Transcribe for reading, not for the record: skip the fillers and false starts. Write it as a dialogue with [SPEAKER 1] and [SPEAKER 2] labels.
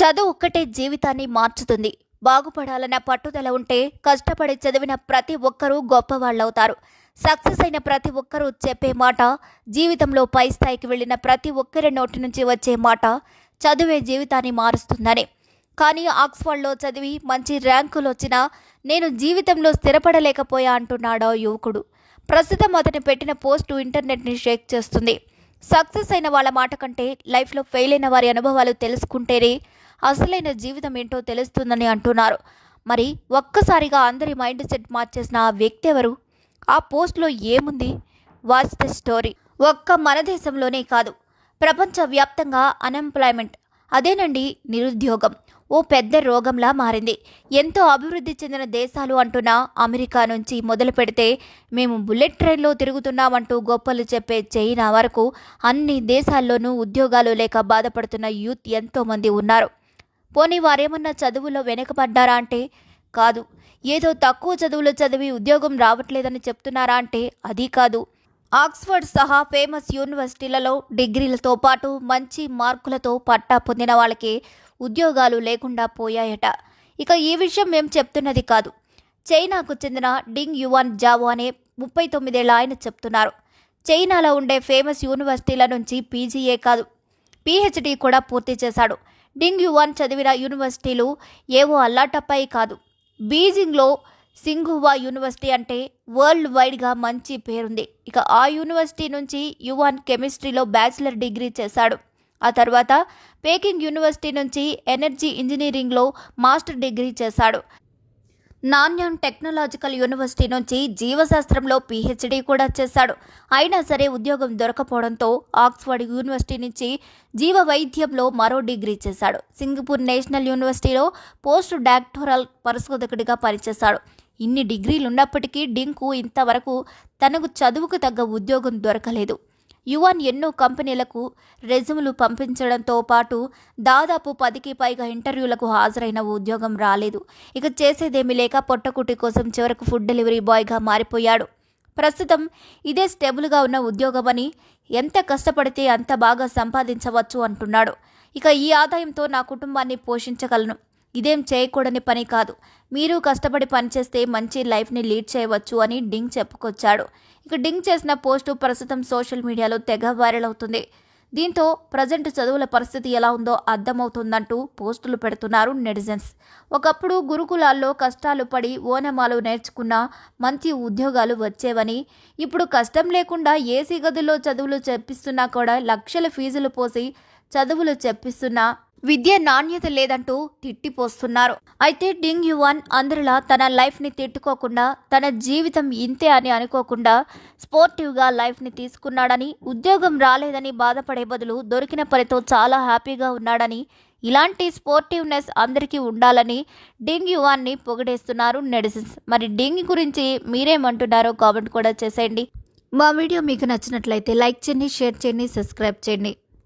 [SPEAKER 1] చదువు ఒక్కటే జీవితాన్ని మార్చుతుంది. బాగుపడాలన్న పట్టుదల ఉంటే కష్టపడి చదివిన ప్రతి ఒక్కరూ గొప్పవాళ్ళవుతారు. సక్సెస్ అయిన ప్రతి ఒక్కరూ చెప్పే మాట, జీవితంలో పై స్థాయికి వెళ్ళిన ప్రతి ఒక్కరి నోటి నుంచి వచ్చే మాట చదువే జీవితాన్ని మారుస్తుందని. కానీ ఆక్స్ఫర్డ్లో చదివి మంచి ర్యాంకులు వచ్చినా నేను జీవితంలో స్థిరపడలేకపోయా అంటున్నాడో యువకుడు. ప్రస్తుతం అతను పెట్టిన పోస్టు ఇంటర్నెట్ని షేక్ చేస్తుంది. సక్సెస్ అయిన వాళ్ళ మాట కంటే లైఫ్లో ఫెయిల్ అయిన వారి అనుభవాలు తెలుసుకుంటేనే అసలైన జీవితం ఏంటో తెలుస్తుందని అంటున్నారు. మరి ఒక్కసారిగా అందరి మైండ్ సెట్ మార్చేసిన ఆ వ్యక్తి ఎవరు? ఆ పోస్ట్లో ఏముంది? Watch the story. ఒక్క మన దేశంలోనే కాదు, ప్రపంచవ్యాప్తంగా అన్ఎంప్లాయ్మెంట్, అదేనండి నిరుద్యోగం, ఓ పెద్ద రోగంలా మారింది. ఎంతో అభివృద్ధి చెందిన దేశాలు అంటున్న అమెరికా నుంచి మొదలు పెడితే మేము బుల్లెట్ ట్రైన్లో తిరుగుతున్నామంటూ గొప్పలు చెప్పే చైనా వరకు అన్ని దేశాల్లోనూ ఉద్యోగాలు లేక బాధపడుతున్న యూత్ ఎంతోమంది ఉన్నారు. పోనీ వారేమన్నా చదువులో వెనుకబడ్డారా అంటే కాదు. ఏదో తక్కువ చదువులు చదివి ఉద్యోగం రావట్లేదని చెప్తున్నారా అంటే అది కాదు. ఆక్స్ఫర్డ్ సహా ఫేమస్ యూనివర్సిటీలలో డిగ్రీలతో పాటు మంచి మార్కులతో పట్టా పొందిన వాళ్ళకి ఉద్యోగాలు లేకుండా పోయాయట. ఇక ఈ విషయం మేము చెప్తున్నది కాదు, చైనాకు చెందిన డింగ్ యువాన్ జావో అనే 39 ఏళ్ల ఆయన చెప్తున్నారు. చైనాలో ఉండే ఫేమస్ యూనివర్సిటీల నుంచి పీజీఏ కాదు, పీహెచ్డీ కూడా పూర్తి చేశాడు. డింగ్ యువాన్ చదివిన యూనివర్సిటీలు ఏవో అల్లాటప్పాయి కాదు. బీజింగ్లో సింఘువా యూనివర్సిటీ అంటే వరల్డ్ వైడ్గా మంచి పేరుంది. ఇక ఆ యూనివర్సిటీ నుంచి యువాన్ కెమిస్ట్రీలో బ్యాచిలర్ డిగ్రీ చేశాడు. ఆ తర్వాత పేకింగ్ యూనివర్సిటీ నుంచి ఎనర్జీ ఇంజనీరింగ్లో మాస్టర్ డిగ్రీ చేశాడు. నాన్యాన్ టెక్నాలజికల్ యూనివర్సిటీ నుంచి జీవశాస్త్రంలో పీహెచ్డీ కూడా చేశాడు. అయినా సరే ఉద్యోగం దొరకపోవడంతో ఆక్స్ఫర్డ్ యూనివర్సిటీ నుంచి జీవ వైద్యంలో మరో డిగ్రీ చేశాడు. సింగపూర్ నేషనల్ యూనివర్సిటీలో పోస్ట్ డాక్టోరల్ పరిశోధకుడిగా పనిచేశాడు. ఇన్ని డిగ్రీలున్నప్పటికీ డింగ్కు ఇంతవరకు తనకు చదువుకు తగ్గ ఉద్యోగం దొరకలేదు. యువాన్ ఎన్నో కంపెనీలకు రెజ్యూములు పంపించడంతో పాటు దాదాపు 10కి పైగా ఇంటర్వ్యూలకు హాజరైన ఉద్యోగం రాలేదు. ఇక చేసేదేమీ లేక పొట్టకుటి కోసం చివరకు ఫుడ్ డెలివరీ బాయ్గా మారిపోయాడు. ప్రస్తుతం ఇదే స్టేబుల్గా ఉన్న ఉద్యోగమని, ఎంత కష్టపడితే అంత బాగా సంపాదించవచ్చు అంటున్నాడు. ఇక ఈ ఆదాయంతో నా కుటుంబాన్ని పోషించగలను, ఇదేం చేయకూడని పని కాదు, మీరు కష్టపడి పనిచేస్తే మంచి లైఫ్ని లీడ్ చేయవచ్చు అని డింగ్ చెప్పుకొచ్చాడు. ఇక డింగ్ చేసిన పోస్టు ప్రస్తుతం సోషల్ మీడియాలో తెగ వైరల్ అవుతుంది. దీంతో ప్రజెంట్ చదువుల పరిస్థితి ఎలా ఉందో అర్థమవుతుందంటూ పోస్టులు పెడుతున్నారు నెటిజన్స్. ఒకప్పుడు గురుకులాల్లో కష్టాలు పడి ఓనమాలు నేర్చుకున్న మంచి ఉద్యోగాలు వచ్చేవని, ఇప్పుడు కష్టం లేకుండా ఏసీ గదుల్లో చదువులు చెప్పిస్తున్నా కూడా లక్షల ఫీజులు పోసి చదువులు చెప్పిస్తున్నా విద్య నాణ్యత లేదంటూ తిట్టిపోస్తున్నారు. అయితే డింగ్ యువాన్ అందరిలా తన లైఫ్ని తిట్టుకోకుండా, తన జీవితం ఇంతే అని అనుకోకుండా స్పోర్టివ్గా లైఫ్ని తీసుకున్నాడని, ఉద్యోగం రాలేదని బాధపడే బదులు దొరికిన పనితో చాలా హ్యాపీగా ఉన్నాడని, ఇలాంటి స్పోర్టివ్నెస్ అందరికీ ఉండాలని డింగ్ యువాన్ని పొగిడేస్తున్నారు నెటిజన్స్. మరి డింగ్ గురించి మీరేమంటున్నారో కామెంట్ కూడా చేసేయండి. మా వీడియో మీకు నచ్చినట్లయితే లైక్ చేయండి, షేర్ చేయండి, సబ్స్క్రైబ్ చేయండి.